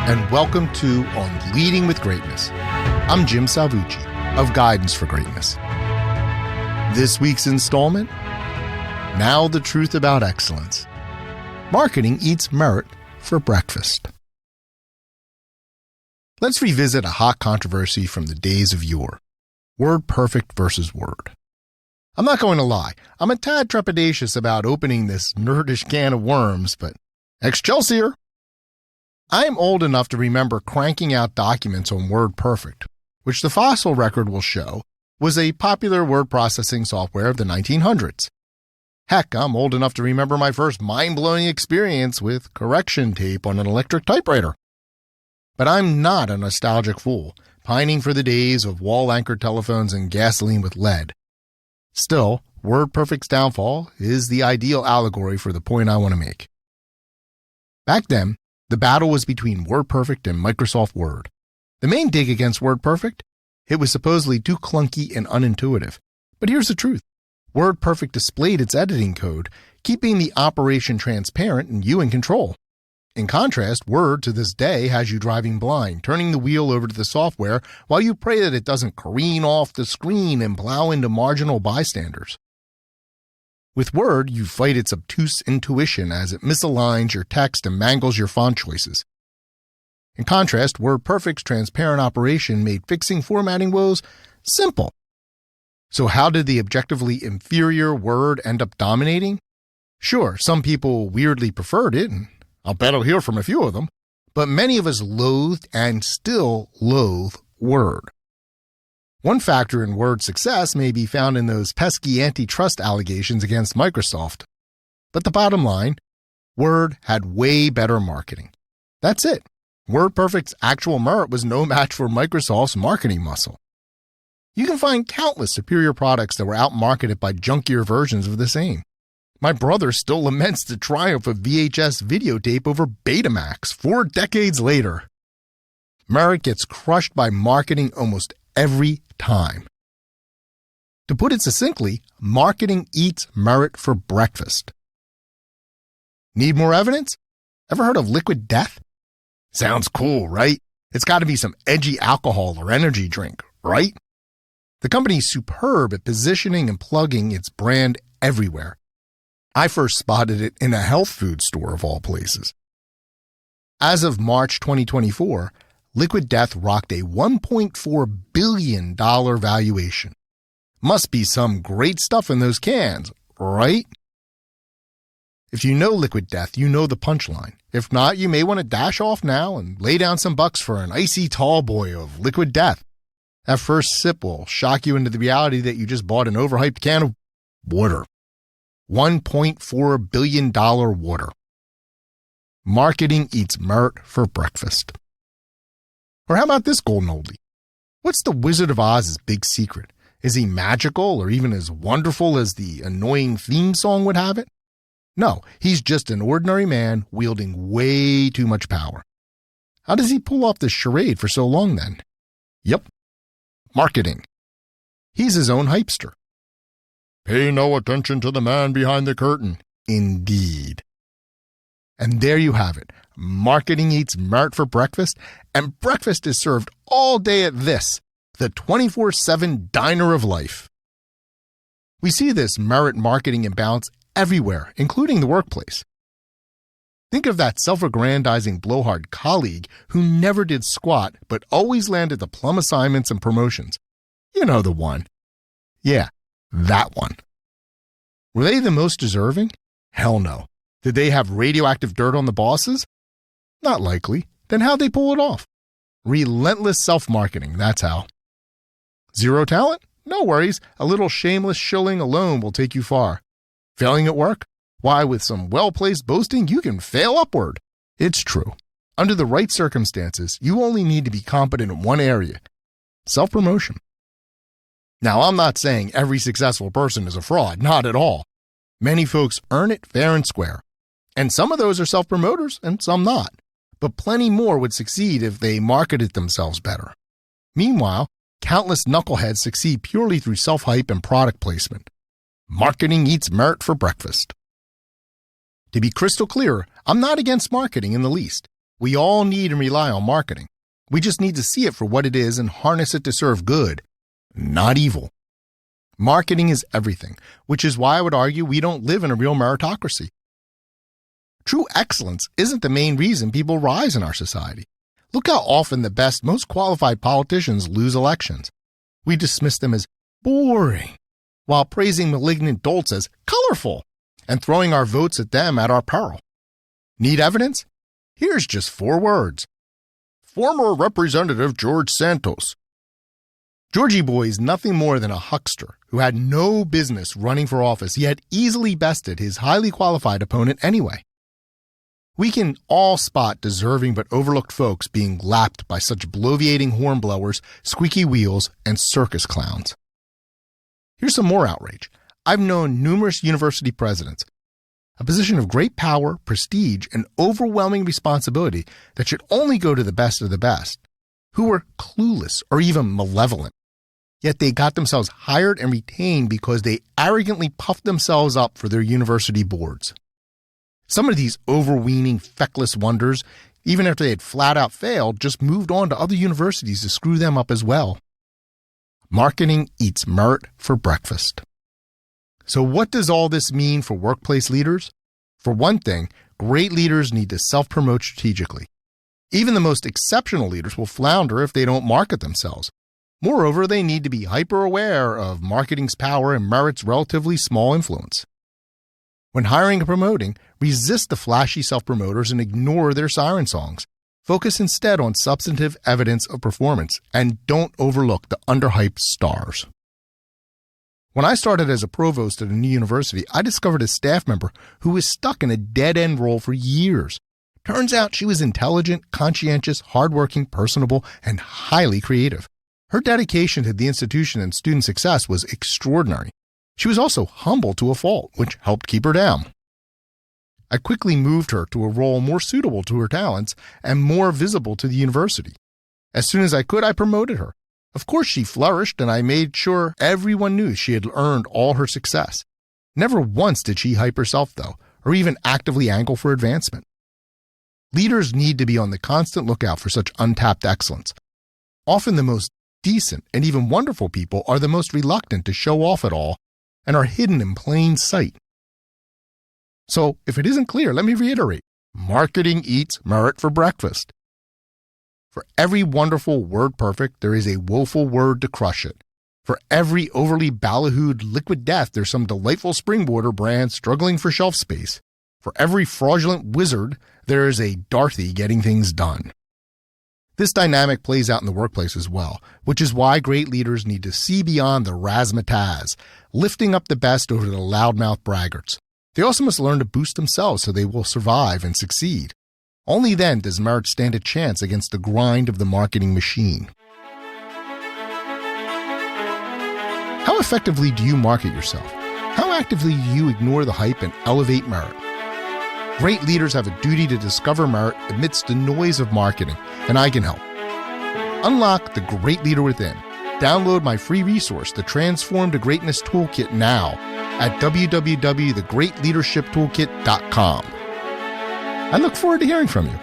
and welcome to On Leading with Greatness. I'm Jim Salvucci of Guidance for Greatness. This week's installment, Now the Truth About Excellence. Marketing eats merit for breakfast. Let's revisit a hot controversy from the days of yore. Word perfect versus word. I'm not going to lie, I'm a tad trepidatious about opening this nerdish can of worms, but Excelsior! I am old enough to remember cranking out documents on WordPerfect, which the fossil record will show was a popular word processing software of the 1900s. Heck, I'm old enough to remember my first mind-blowing experience with correction tape on an electric typewriter. But I'm not a nostalgic fool, pining for the days of wall-anchored telephones and gasoline with lead. Still, WordPerfect's downfall is the ideal allegory for the point I want to make. Back then, the battle was between WordPerfect and Microsoft Word. The main dig against WordPerfect? It was supposedly too clunky and unintuitive. But here's the truth. WordPerfect displayed its editing code, keeping the operation transparent and you in control. In contrast, Word to this day has you driving blind, turning the wheel over to the software while you pray that it doesn't careen off the screen and plow into marginal bystanders. With Word, you fight its obtuse intuition as it misaligns your text and mangles your font choices. In contrast, WordPerfect's transparent operation made fixing formatting woes simple. So how did the objectively inferior Word end up dominating? Sure, some people weirdly preferred it, and I'll bet I'll hear from a few of them, but many of us loathed and still loathe Word. One factor in Word's success may be found in those pesky antitrust allegations against Microsoft. But the bottom line, Word had way better marketing. That's it. WordPerfect's actual merit was no match for Microsoft's marketing muscle. You can find countless superior products that were outmarketed by junkier versions of the same. My brother still laments the triumph of VHS videotape over Betamax 4 decades later. Merit gets crushed by marketing almost every time. To put it succinctly, marketing eats merit for breakfast. Need more evidence? Ever heard of liquid death? Sounds cool, right? It's got to be some edgy alcohol or energy drink, right? The company's superb at positioning and plugging its brand everywhere. I first spotted it in a health food store of all places. As of March 2024, Liquid Death rocked a $1.4 billion valuation. Must be some great stuff in those cans, right? If you know Liquid Death, you know the punchline. If not, you may want to dash off now and lay down some bucks for an icy tall boy of Liquid Death. That first sip will shock you into the reality that you just bought an overhyped can of water. $1.4 billion water. Marketing eats merit for breakfast. Or how about this golden oldie? What's the Wizard of Oz's big secret? Is he magical or even as wonderful as the annoying theme song would have it? No, he's just an ordinary man wielding way too much power. How does he pull off this charade for so long then? Yep, marketing. He's his own hypester. Pay no attention to the man behind the curtain. Indeed. And there you have it. Marketing eats merit for breakfast, and breakfast is served all day at this, the 24/7 diner of life. We see this merit marketing imbalance everywhere, including the workplace. Think of that self-aggrandizing blowhard colleague who never did squat but always landed the plum assignments and promotions. You know the one. Yeah, that one. Were they the most deserving? Hell no. Did they have radioactive dirt on the bosses? Not likely. Then how'd they pull it off? Relentless self-marketing, that's how. Zero talent? No worries. A little shameless shilling alone will take you far. Failing at work? Why, with some well-placed boasting, you can fail upward. It's true. Under the right circumstances, you only need to be competent in one area: self-promotion. Now, I'm not saying every successful person is a fraud, not at all. Many folks earn it fair and square. And some of those are self-promoters and some not. But plenty more would succeed if they marketed themselves better. Meanwhile, countless knuckleheads succeed purely through self-hype and product placement. Marketing eats merit for breakfast. To be crystal clear, I'm not against marketing in the least. We all need and rely on marketing. We just need to see it for what it is and harness it to serve good, not evil. Marketing is everything, which is why I would argue we don't live in a real meritocracy. True excellence isn't the main reason people rise in our society. Look how often the best, most qualified politicians lose elections. We dismiss them as boring, while praising malignant dolts as colorful and throwing our votes at them at our peril. Need evidence? Here's just 4 words. Former Representative George Santos. Georgie Boy is nothing more than a huckster who had no business running for office, yet easily bested his highly qualified opponent anyway. We can all spot deserving but overlooked folks being lapped by such bloviating hornblowers, squeaky wheels, and circus clowns. Here's some more outrage. I've known numerous university presidents, a position of great power, prestige, and overwhelming responsibility that should only go to the best of the best, who were clueless or even malevolent. Yet they got themselves hired and retained because they arrogantly puffed themselves up for their university boards. Some of these overweening, feckless wonders, even after they had flat out failed, just moved on to other universities to screw them up as well. Marketing eats merit for breakfast. So what does all this mean for workplace leaders? For one thing, great leaders need to self-promote strategically. Even the most exceptional leaders will flounder if they don't market themselves. Moreover, they need to be hyper-aware of marketing's power and merit's relatively small influence. When hiring and promoting, resist the flashy self-promoters and ignore their siren songs. Focus instead on substantive evidence of performance and don't overlook the underhyped stars. When I started as a provost at a new university, I discovered a staff member who was stuck in a dead-end role for years. Turns out she was intelligent, conscientious, hardworking, personable, and highly creative. Her dedication to the institution and student success was extraordinary. She was also humble to a fault, which helped keep her down. I quickly moved her to a role more suitable to her talents and more visible to the university. As soon as I could, I promoted her. Of course, she flourished, and I made sure everyone knew she had earned all her success. Never once did she hype herself, though, or even actively angle for advancement. Leaders need to be on the constant lookout for such untapped excellence. Often the most decent and even wonderful people are the most reluctant to show off at all and are hidden in plain sight. So, if it isn't clear, let me reiterate. Marketing eats merit for breakfast. For every wonderful word perfect, there is a woeful word to crush it. For every overly ballyhooed liquid death, there's some delightful springboarder brand struggling for shelf space. For every fraudulent wizard, there is a Dorothy getting things done. This dynamic plays out in the workplace as well, which is why great leaders need to see beyond the razzmatazz, lifting up the best over the loudmouth braggarts. They also must learn to boost themselves so they will survive and succeed. Only then does merit stand a chance against the grind of the marketing machine. How effectively do you market yourself? How actively do you ignore the hype and elevate merit? Great leaders have a duty to discover merit amidst the noise of marketing, and I can help. Unlock the great leader within. Download my free resource, the Transform to Greatness Toolkit, now at www.thegreatleadershiptoolkit.com. I look forward to hearing from you.